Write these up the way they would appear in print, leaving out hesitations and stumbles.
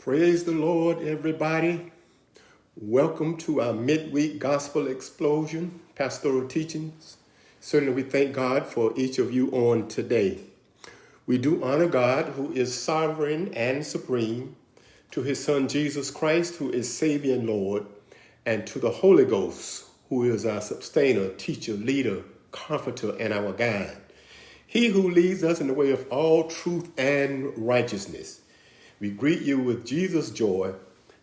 Praise the Lord, everybody. Welcome to our midweek gospel explosion, pastoral teachings. Certainly we thank God for each of you on today. We do honor God, who is sovereign and supreme, to his son Jesus Christ, who is Savior and Lord, and to the Holy Ghost, who is our sustainer, teacher, leader, comforter, and our guide. He who leads us in the way of all truth and righteousness. We greet you with Jesus' joy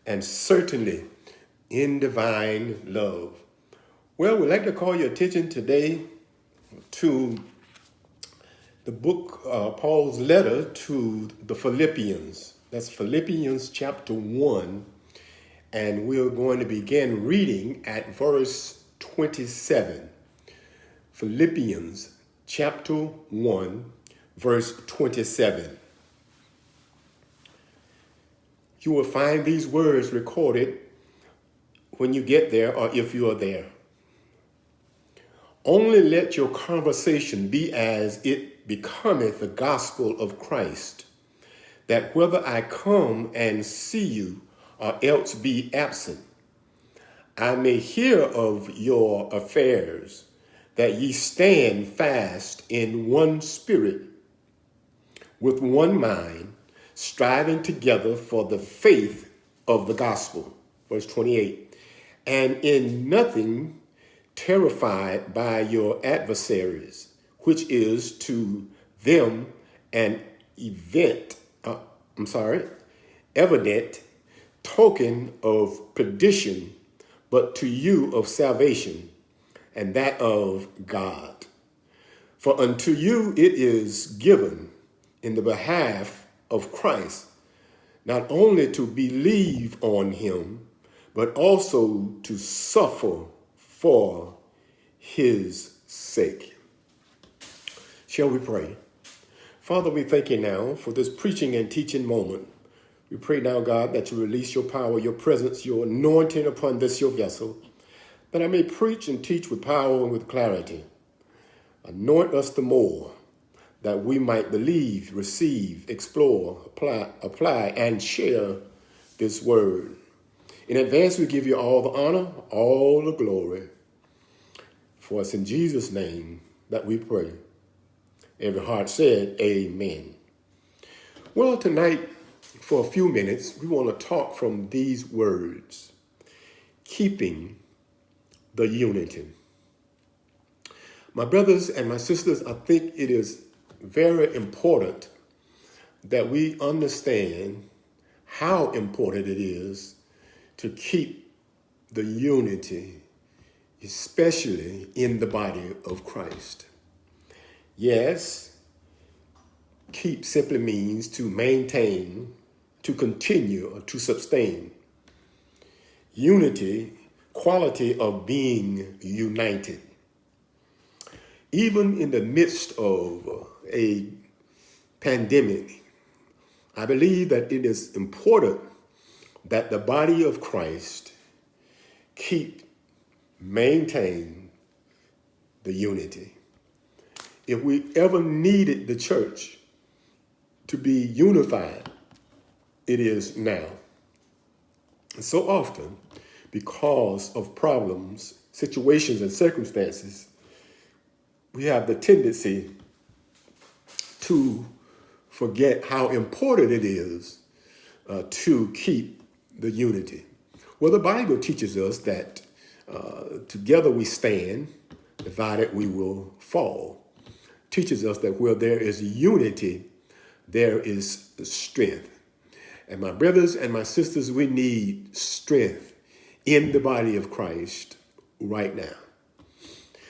and certainly in divine love. Well, we'd like to call your attention today to the book, Paul's letter to the Philippians. That's Philippians chapter 1. And we're going to begin reading at verse 27. Philippians chapter 1, verse 27. You will find these words recorded when you get there or if you are there. Only let your conversation be as it becometh the gospel of Christ, that whether I come and see you or else be absent, I may hear of your affairs, that ye stand fast in one spirit, with one mind, striving together for the faith of the gospel. Verse 28. And in nothing terrified by your adversaries, which is to them an evident token of perdition, but to you of salvation, and that of God. For unto you it is given in the behalf of Christ, not only to believe on him, but also to suffer for his sake. Shall we pray? Father, we thank you now for this preaching and teaching moment. We pray now, God, that you release your power, your presence, your anointing upon this, your vessel, that I may preach and teach with power and with clarity. Anoint us the more, that we might believe, receive, explore, apply, and share this word. In advance, we give you all the honor, all the glory. For it's in Jesus' name that we pray. Every heart said, amen. Well, tonight, for a few minutes, we want to talk from these words, keeping the unity. My brothers and my sisters, I think it is very important that we understand how important it is to keep the unity, especially in the body of Christ. Yes, keep simply means to maintain, to continue, or to sustain. Unity, quality of being united. Even in the midst of a pandemic, I believe that it is important that the body of Christ maintain the unity. If we ever needed the church to be unified, it is now. And so often, because of problems, situations, and circumstances, we have the tendency to forget how important it is to keep the unity. Well, the Bible teaches us that together we stand, divided we will fall. Teaches us that where there is unity, there is strength. And my brothers and my sisters, we need strength in the body of Christ right now.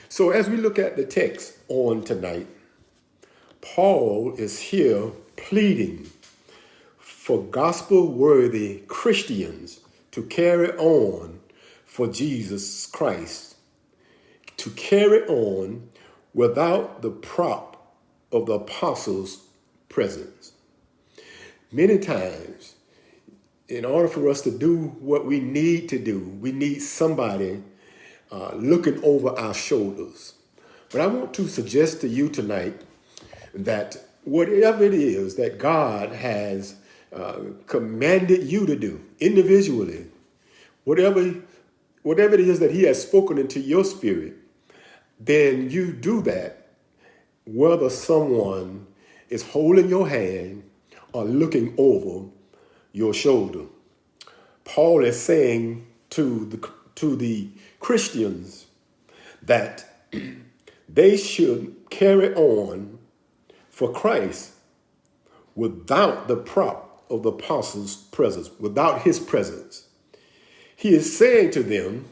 So as we look at the text on tonight, Paul is here pleading for gospel-worthy Christians to carry on for Jesus Christ, to carry on without the prop of the apostles' presence. Many times, in order for us to do what we need to do, we need somebody looking over our shoulders. But I want to suggest to you tonight that whatever it is that God has commanded you to do individually, whatever it is that he has spoken into your spirit, then you do that, whether someone is holding your hand or looking over your shoulder. Paul is saying to the Christians that they should carry on for Christ without the prop of the apostles' presence, without his presence. He is saying to them,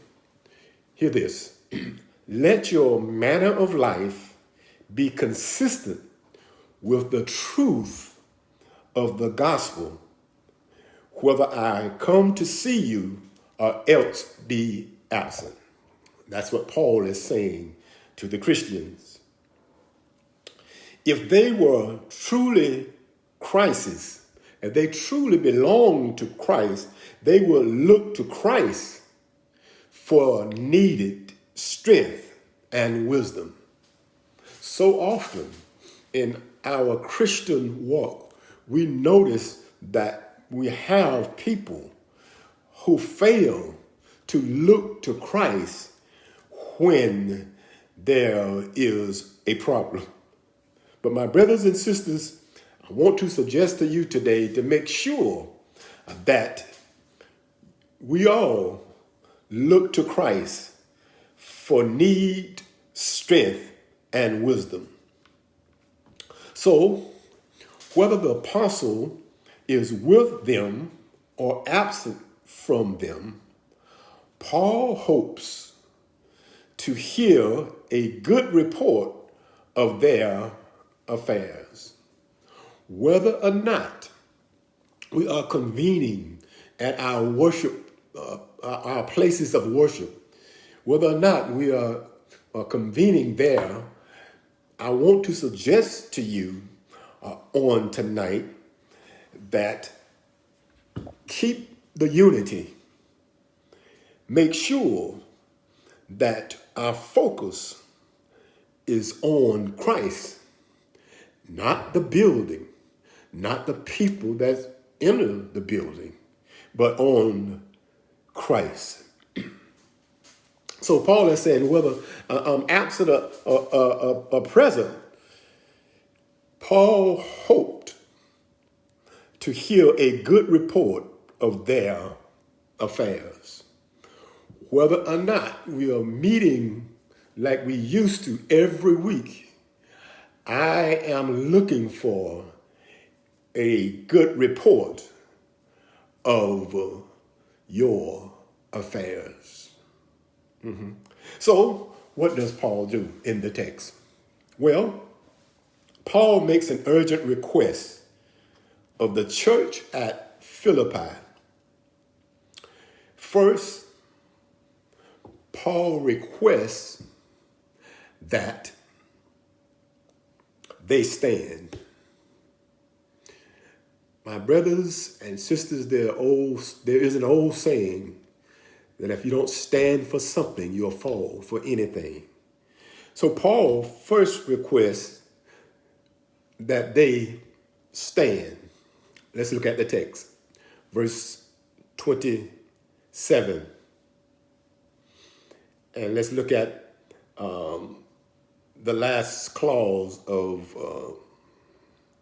hear this, let your manner of life be consistent with the truth of the gospel, whether I come to see you or else be absent. That's what Paul is saying to the Christians. If they were truly Christ's, if they truly belonged to Christ, they will look to Christ for needed strength and wisdom. So often in our Christian walk, we notice that we have people who fail to look to Christ when there is a problem. But my brothers and sisters, I want to suggest to you today to make sure that we all look to Christ for need, strength, and wisdom. So, whether the apostle is with them or absent from them, Paul hopes to hear a good report of their affairs. Whether or not we are convening at our worship, our places of worship, whether or not we are convening there, I want to suggest to you on tonight that keep the unity. Make sure that our focus is on Christ, not the building, not the people that enter the building, but on Christ. So Paul is saying whether I'm absent or present, Paul hoped to hear a good report of their affairs. Whether or not we are meeting like we used to every week, I am looking for a good report of your affairs. So, what does Paul do in the text? Well, Paul makes an urgent request of the church at Philippi. First, Paul requests that they stand. My brothers and sisters, there is an old saying that if you don't stand for something, you'll fall for anything. So Paul first requests that they stand. Let's look at the text. Verse 27. And let's look at the last clause of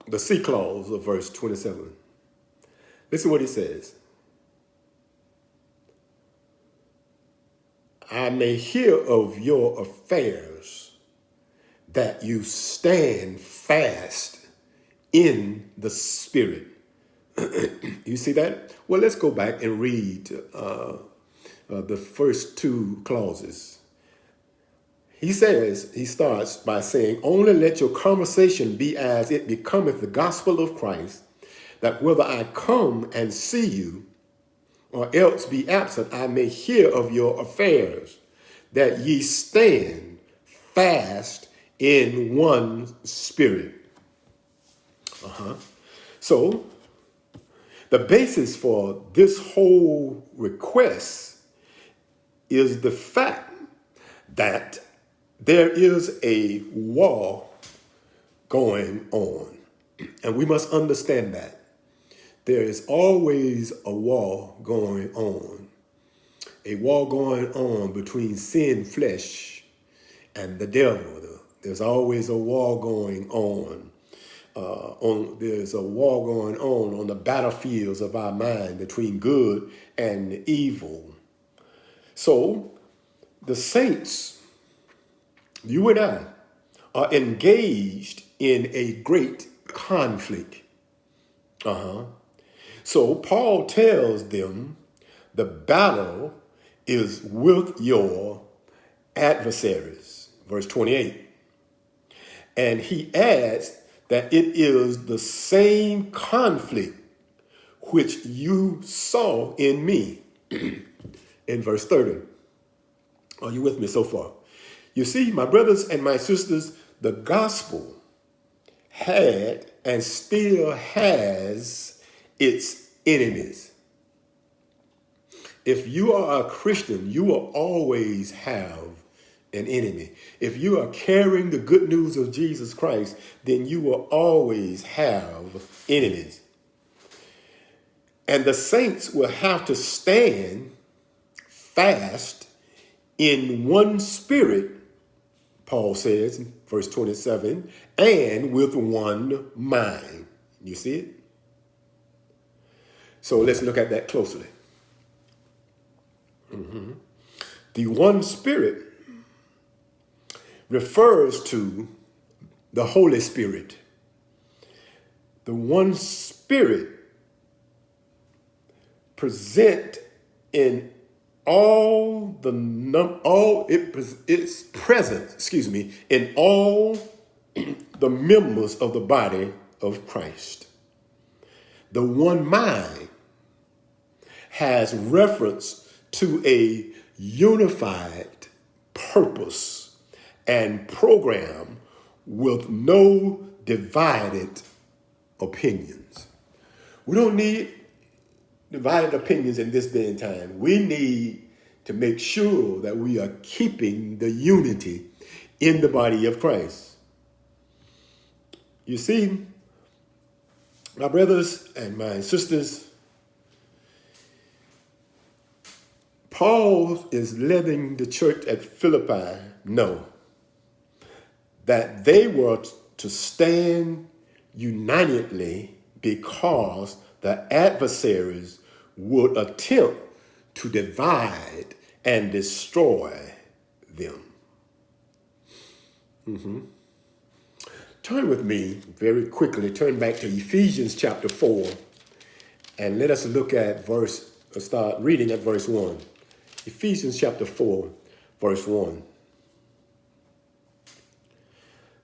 the C clause of verse 27. Listen what he says. I may hear of your affairs, that you stand fast in the Spirit. You see that? Well, let's go back and read the first two clauses. He starts by saying, only let your conversation be as it becometh the gospel of Christ, that whether I come and see you or else be absent, I may hear of your affairs, that ye stand fast in one spirit. So, the basis for this whole request is the fact that there is a war going on. And we must understand that. there is always a war going on. A war going on between sin, flesh, and the devil. There's always a war going on. There's a war going on the battlefields of our mind between good and evil. So the saints, you and I, are engaged in a great conflict. So Paul tells them the battle is with your adversaries, verse 28. And he adds that it is the same conflict which you saw in me, in verse 30. Are you with me so far? You see, my brothers and my sisters, the gospel had and still has its enemies. If you are a Christian, you will always have an enemy. If you are carrying the good news of Jesus Christ, then you will always have enemies. And the saints will have to stand fast in one spirit, Paul says in verse 27, and with one mind. You see it? So let's look at that closely. The one spirit refers to the Holy Spirit. The one spirit present in it's present, in all the members of the body of Christ. The one mind has reference to a unified purpose and program with no divided opinions. We don't need divided opinions in this day and time. We need to make sure that we are keeping the unity in the body of Christ. You see, my brothers and my sisters, Paul is letting the church at Philippi know that they were to stand unitedly because the adversaries would attempt to divide and destroy them. Turn with me very quickly, turn back to Ephesians chapter 4, and let us look at start reading at verse 1. Ephesians chapter 4, verse 1.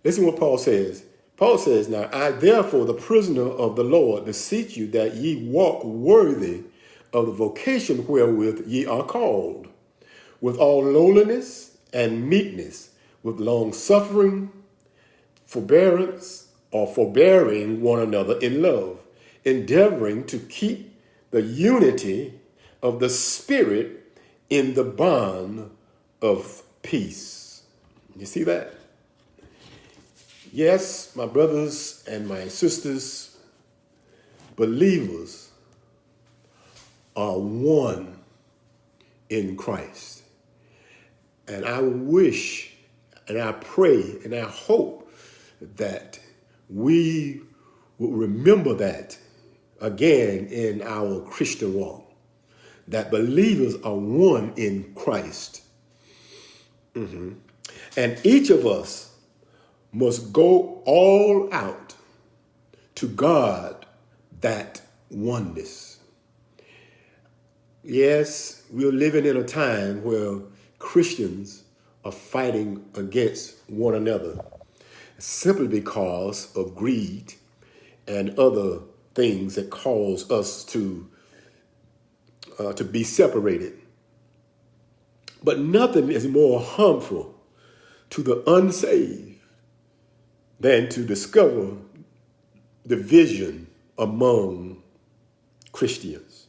Listen what Paul says. Paul says, now I therefore, the prisoner of the Lord, beseech you that ye walk worthy of the vocation wherewith ye are called, with all lowliness and meekness, with long suffering, forbearing one another in love, endeavoring to keep the unity of the Spirit in the bond of peace. You see that? Yes, my brothers and my sisters, believers are one in Christ. And I wish and I pray and I hope that we will remember that again in our Christian walk, that believers are one in Christ. And each of us must go all out to guard that oneness. Yes, we're living in a time where Christians are fighting against one another simply because of greed and other things that cause us to be separated. But nothing is more harmful to the unsaved than to discover division among Christians.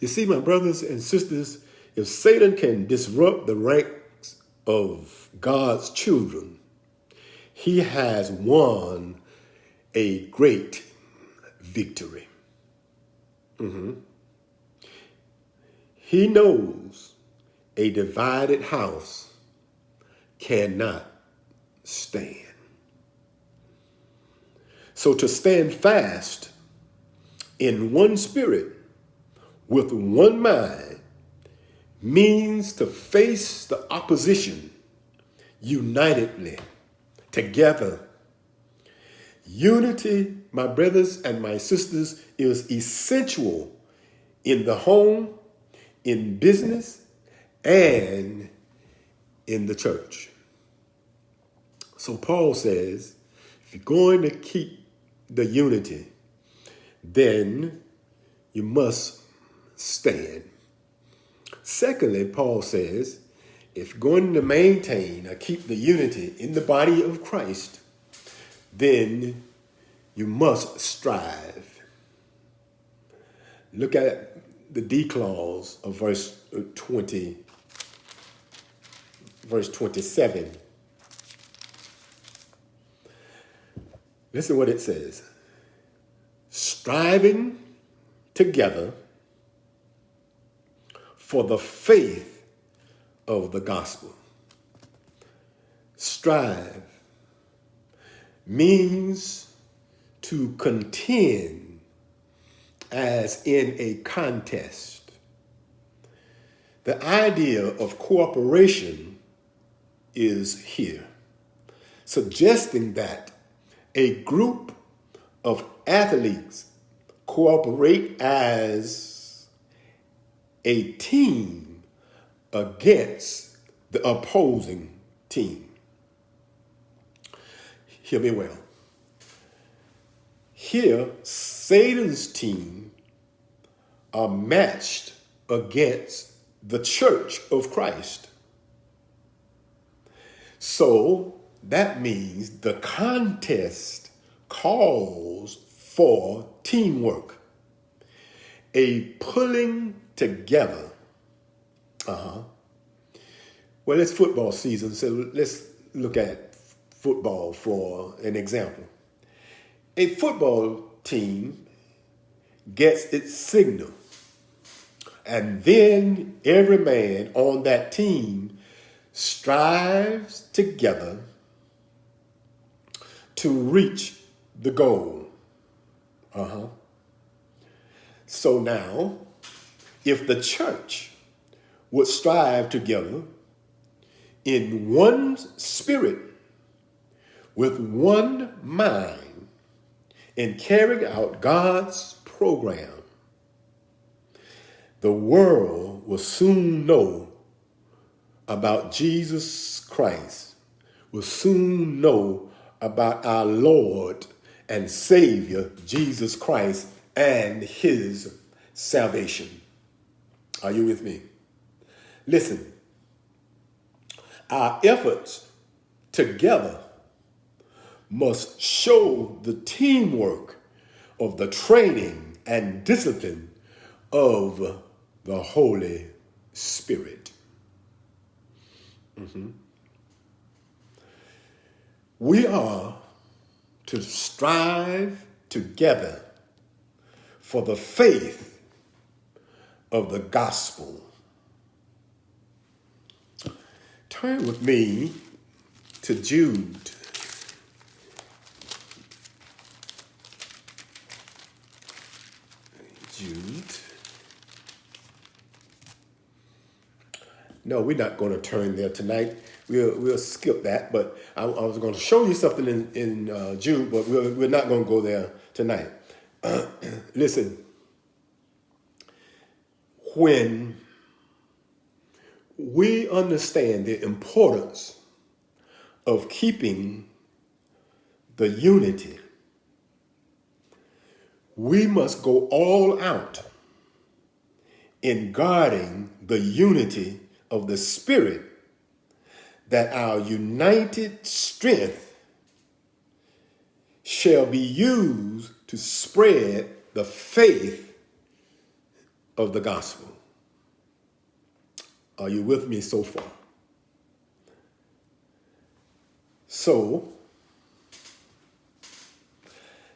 You see, my brothers and sisters, if Satan can disrupt the ranks of God's children, he has won a great victory. He knows a divided house cannot stand. So to stand fast in one spirit with one mind means to face the opposition unitedly, together. Unity, my brothers and my sisters, is essential in the home, in business, and in the church. So Paul says, if you're going to keep the unity, then you must stand. Secondly, Paul says, if you're going to maintain or keep the unity in the body of Christ, then you must strive. Look at the D clause of verse 27. Listen what it says. Striving together for the faith of the gospel. Strive means to contend as in a contest. The idea of cooperation is here, suggesting that a group of athletes cooperate as a team against the opposing team. Hear me well. Here, Satan's team are matched against the church of Christ. So that means the contest calls for teamwork, a pulling together. Well, it's football season, so let's look at football for an example. A football team gets its signal, and then every man on that team strives together to reach the goal. So now, if the church would strive together in one spirit, with one mind, in carrying out God's program, the world will soon know about Jesus Christ, will soon know about our Lord and Savior, Jesus Christ, and his salvation. Are you with me? Listen, our efforts together must show the teamwork of the training and discipline of the Holy Spirit. We are to strive together for the faith of the gospel. Turn with me to Jude. No, we're not going to turn there tonight. We'll skip that. But I was going to show you something in Jude, but we're not going to go there tonight. Listen, when we understand the importance of keeping the unity, we must go all out in guarding the unity of the Spirit, that our united strength shall be used to spread the faith of the gospel. Are you with me so far? So,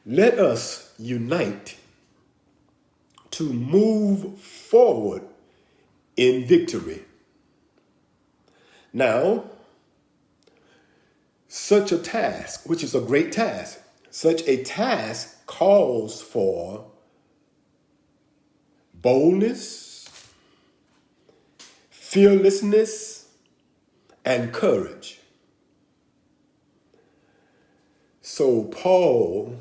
let us unite to move forward in victory. Now, such a task, which is a great task, such a task calls for boldness, fearlessness, and courage. So Paul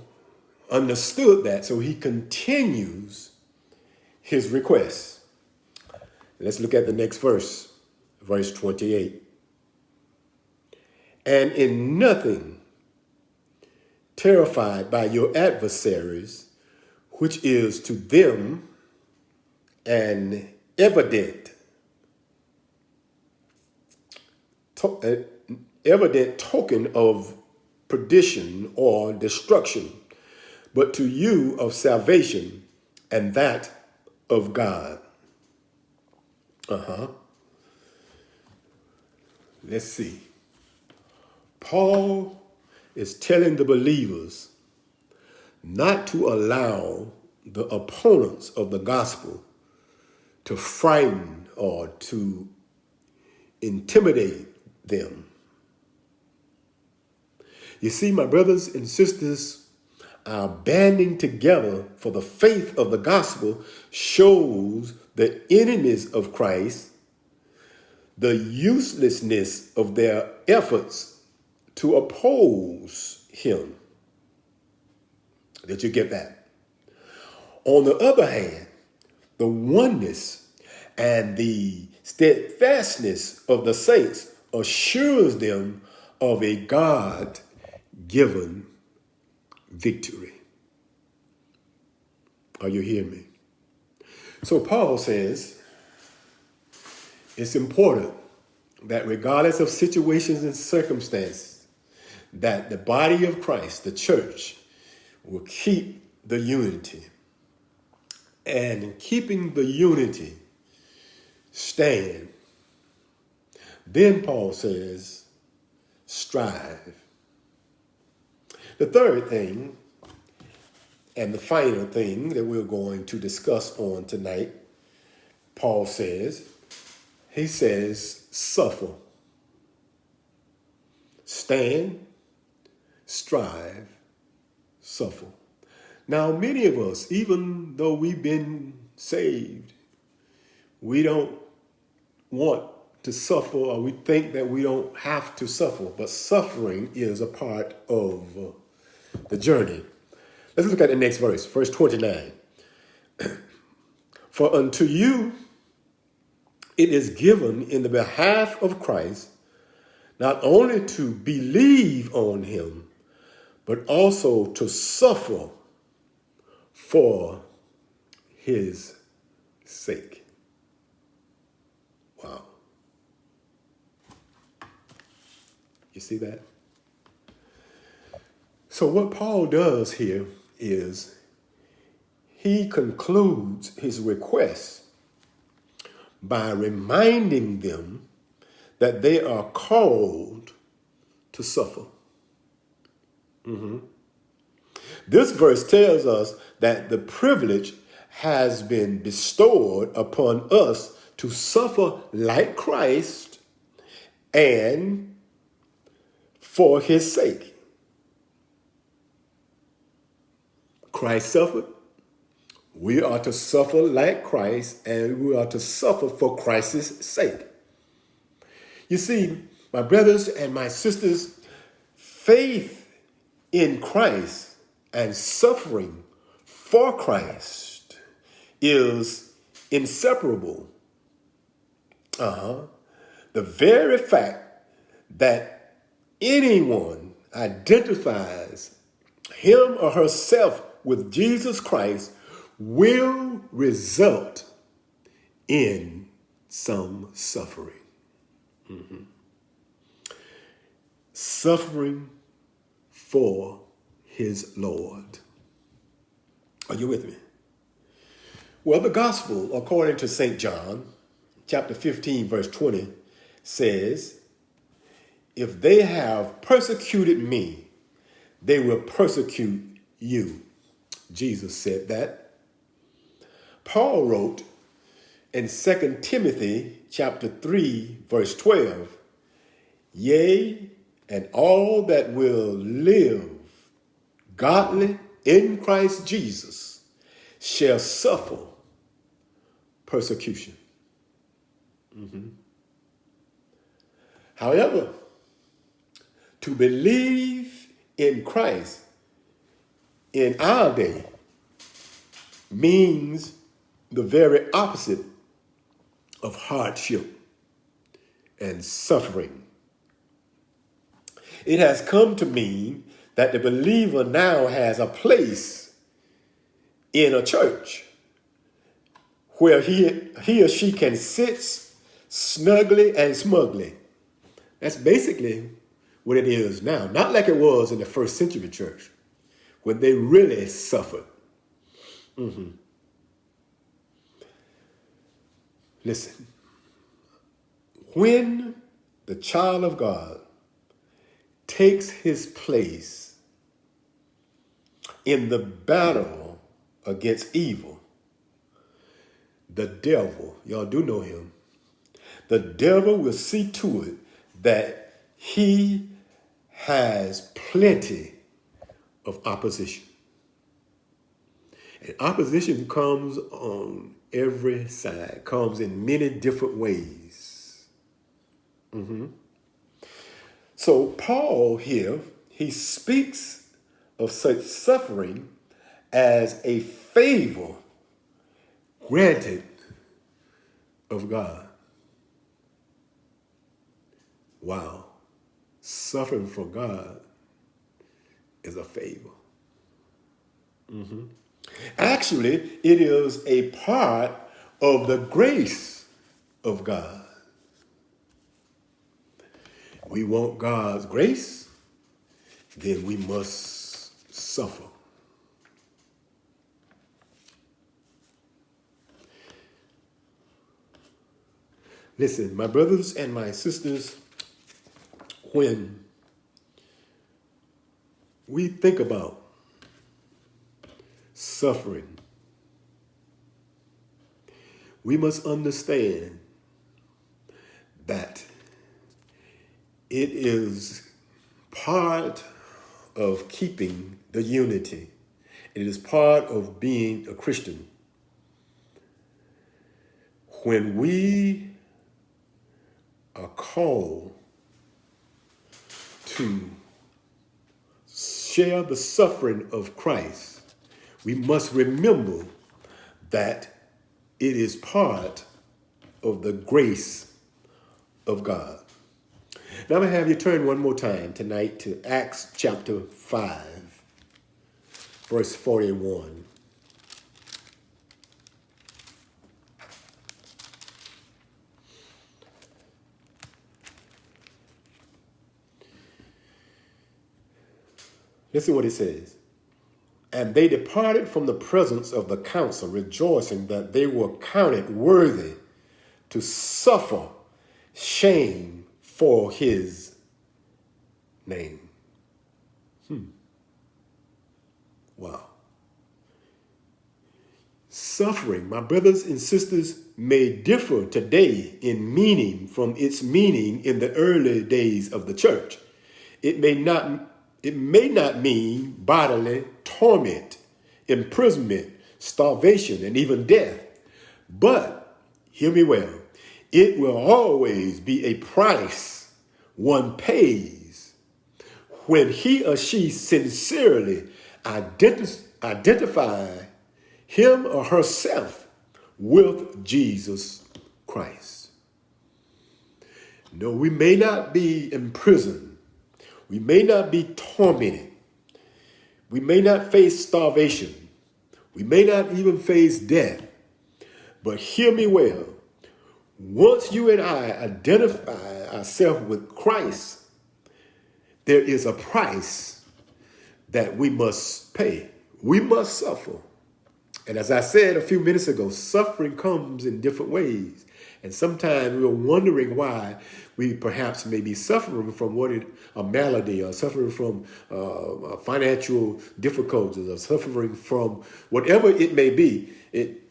understood that, so he continues his request. Let's look at the next verse, verse 28. And in nothing terrified by your adversaries, which is to them an evident token of perdition or destruction, but to you of salvation, and that of God. Let's see. Paul is telling the believers not to allow the opponents of the gospel to frighten or to intimidate them. You see, my brothers and sisters, our banding together for the faith of the gospel shows the enemies of Christ the uselessness of their efforts to oppose him. Did you get that? On the other hand, the oneness and the steadfastness of the saints assures them of a God-given victory. Are you hearing me? So Paul says it's important that regardless of situations and circumstances, that the body of Christ, the church, will keep the unity. And in keeping the unity, stand. Then Paul says, strive. The third thing, and the final thing that we're going to discuss on tonight, Paul says, he says, suffer. Stand, strive, suffer. Now, many of us, even though we've been saved, we don't want to suffer, or we think that we don't have to suffer, but suffering is a part of the journey. Let's look at the next verse, verse 29. For unto you it is given in the behalf of Christ not only to believe on him, but also to suffer for his sake. Wow. You see that? So what Paul does here is he concludes his request by reminding them that they are called to suffer. This verse tells us that the privilege has been bestowed upon us to suffer like Christ and for his sake. Christ suffered. We are to suffer like Christ, and we are to suffer for Christ's sake. You see, my brothers and my sisters, faith in Christ and suffering for Christ is inseparable. The very fact that anyone identifies him or herself with Jesus Christ will result in some suffering. Suffering for his Lord. Are you with me? Well, the gospel, according to St. John, chapter 15, verse 20, says, if they have persecuted me, they will persecute you. Jesus said that. Paul wrote in 2 Timothy chapter 3, verse 12, yea, and all that will live godly in Christ Jesus shall suffer persecution. However, to believe in Christ in our day means the very opposite of hardship and suffering. It has come to mean that the believer now has a place in a church where he or she can sit snugly and smugly. That's basically what it is now. Not like it was in the first century church when they really suffered. Listen, when the child of God takes his place in the battle against evil, the devil, y'all do know him, the devil will see to it that he has plenty of opposition. And opposition comes on every side, comes in many different ways. So Paul here, he speaks of such suffering as a favor granted of God. Wow. Suffering from God is a favor. Actually, it is a part of the grace of God. We want God's grace, then we must suffer. Listen, my brothers and my sisters, when we think about suffering, we must understand that it is part of keeping the unity. It is part of being a Christian. When we are called to share the suffering of Christ, we must remember that it is part of the grace of God. Now I'm going to have you turn one more time tonight to Acts chapter 5, verse 41. Listen what it says. And they departed from the presence of the council, rejoicing that they were counted worthy to suffer shame for his name. Wow. Suffering, my brothers and sisters, may differ today in meaning from its meaning in the early days of the church. It may not mean bodily torment, imprisonment, starvation, and even death. But, hear me well, it will always be a price one pays when he or she sincerely identify him or herself with Jesus Christ. No, we may not be imprisoned. We may not be tormented. We may not face starvation. We may not even face death. But hear me well. Once you and I identify ourselves with Christ, there is a price that we must pay. We must suffer. And as I said a few minutes ago, suffering comes in different ways. And sometimes we're wondering why we perhaps may be suffering from a malady, or suffering from financial difficulties, or suffering from whatever it may be. It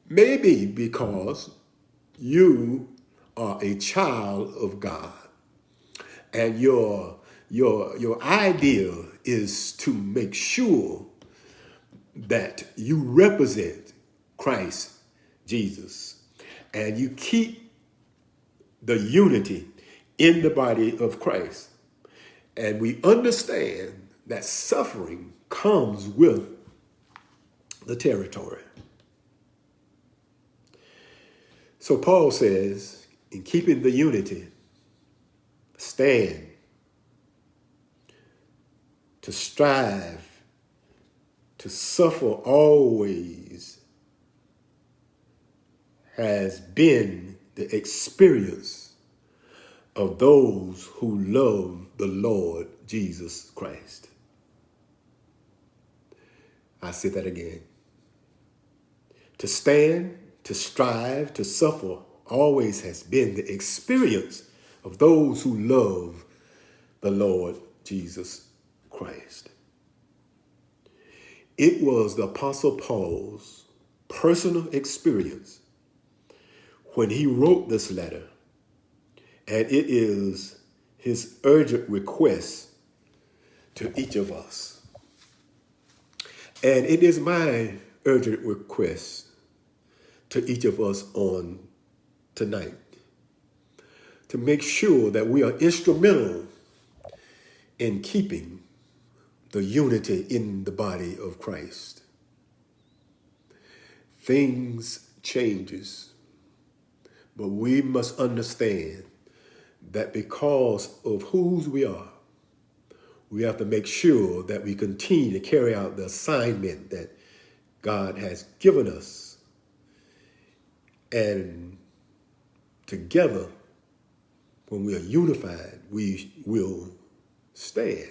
may be because you are a child of God, and your idea is to make sure that you represent Christ Jesus, and you keep the unity in the body of Christ. And we understand that suffering comes with the territory. So Paul says, in keeping the unity, stand, to strive, to suffer always has been the experience of those who love the Lord Jesus Christ. I say that again. To stand, to strive, to suffer always has been the experience of those who love the Lord Jesus Christ. It was the Apostle Paul's personal experience when he wrote this letter, and it is his urgent request to each of us. And it is my urgent request to each of us on tonight to make sure that we are instrumental in keeping the unity in the body of Christ. Things changes, but we must understand that because of whose we are, we have to make sure that we continue to carry out the assignment that God has given us. And together, when we are unified, we will stand.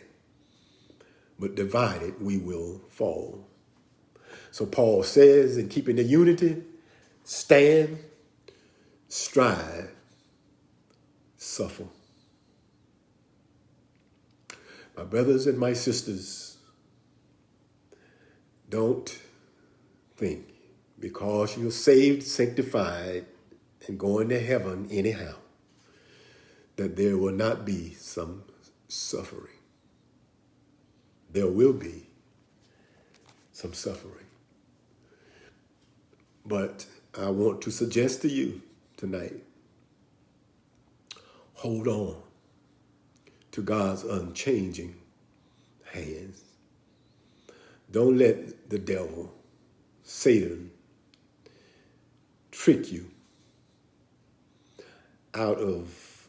But divided, we will fall. So Paul says, in keeping the unity, stand, strive, suffer. My brothers and my sisters, don't think because you're saved, sanctified, and going to heaven anyhow, that there will not be some suffering. There will be some suffering. But I want to suggest to you tonight, hold on to God's unchanging hands. Don't let the devil, Satan, trick you out of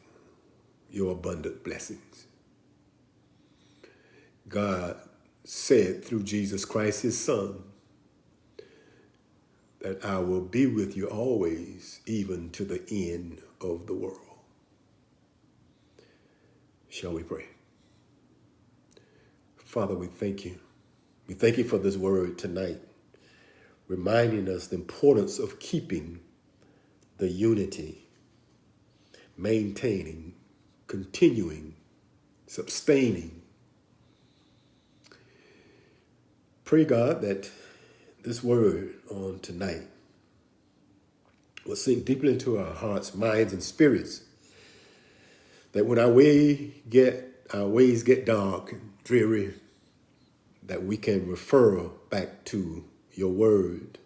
your abundant blessings. God said through Jesus Christ, his Son, that I will be with you always, even to the end of the world. Shall we pray? Father, we thank you. We thank you for this word tonight, reminding us the importance of keeping the unity, maintaining, continuing, sustaining. Pray, God, that this word on tonight will sink deeply into our hearts, minds, and spirits, that when our ways get dark and dreary, that we can refer back to your word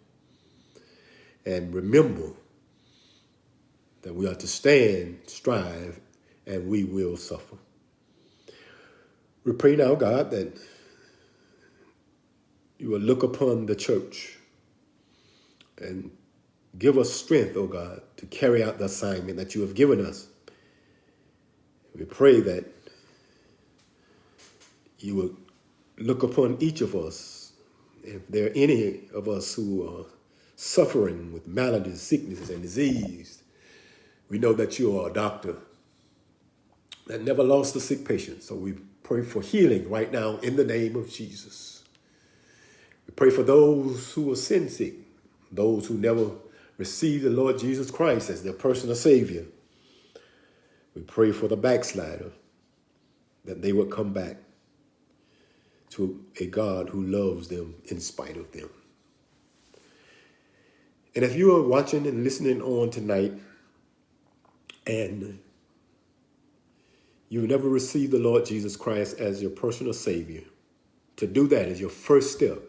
and remember that we are to stand, strive, and we will suffer. We pray now, God, that you will look upon the church and give us strength, oh God, to carry out the assignment that you have given us. We pray that you will look upon each of us. If there are any of us who are suffering with maladies, sicknesses, and disease, we know that you are a doctor that never lost a sick patient. So we pray for healing right now in the name of Jesus. We pray for those who are sin sick, those who never received the Lord Jesus Christ as their personal Savior. We pray for the backslider, that they would come back to a God who loves them in spite of them. And if you are watching and listening on tonight and you've never received the Lord Jesus Christ as your personal Savior, to do that is your first step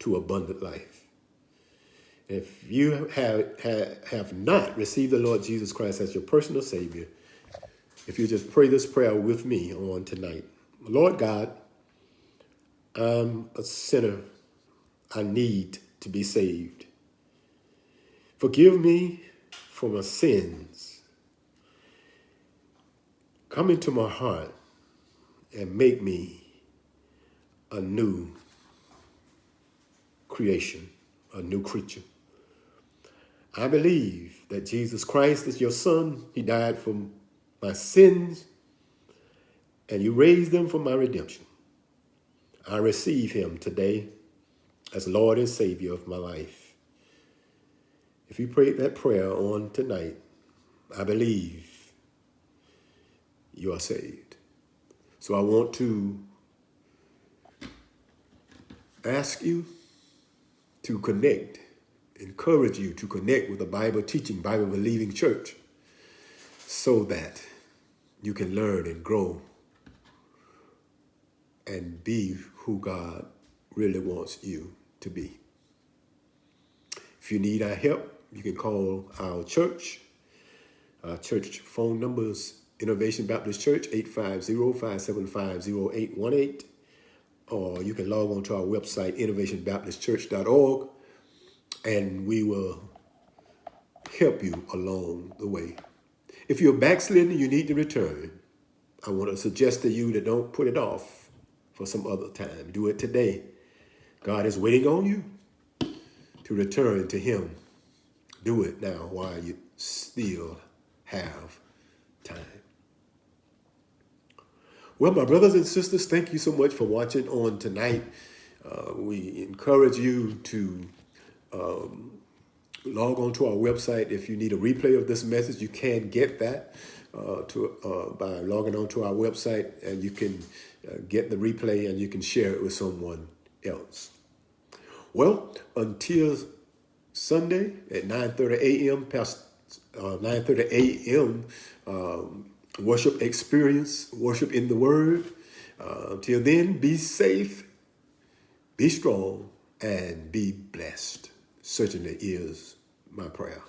to abundant life. If you have not received the Lord Jesus Christ as your personal Savior, if you just pray this prayer with me on tonight. Lord God, I'm a sinner. I need to be saved. Forgive me for my sins. Come into my heart and make me a new creation, a new creature. I believe that Jesus Christ is your Son. He died for my sins, and you raised them for my redemption. I receive him today as Lord and Savior of my life. If you prayed that prayer on tonight, I believe you are saved. So I want to ask you to connect, encourage you to connect with a Bible teaching, Bible believing church so that you can learn and grow and be who God really wants you to be. If you need our help, you can call our church. Our church phone number is Innovation Baptist Church, 850-575-0818. Or you can log on to our website, innovationbaptistchurch.org, and we will help you along the way. If you're backslidden and you need to return, I want to suggest to you that don't put it off for some other time. Do it today. God is waiting on you to return to him. Do it now while you still have time. Well, my brothers and sisters, thank you so much for watching on tonight. We encourage you to log on to our website. If you need a replay of this message, you can get that by logging on to our website, and you can get the replay and you can share it with someone else. Well, until Sunday at 9:30 a.m., past 9:30 a.m., worship experience, worship in the Word. Until then, be safe, be strong, and be blessed. Certainly is my prayer.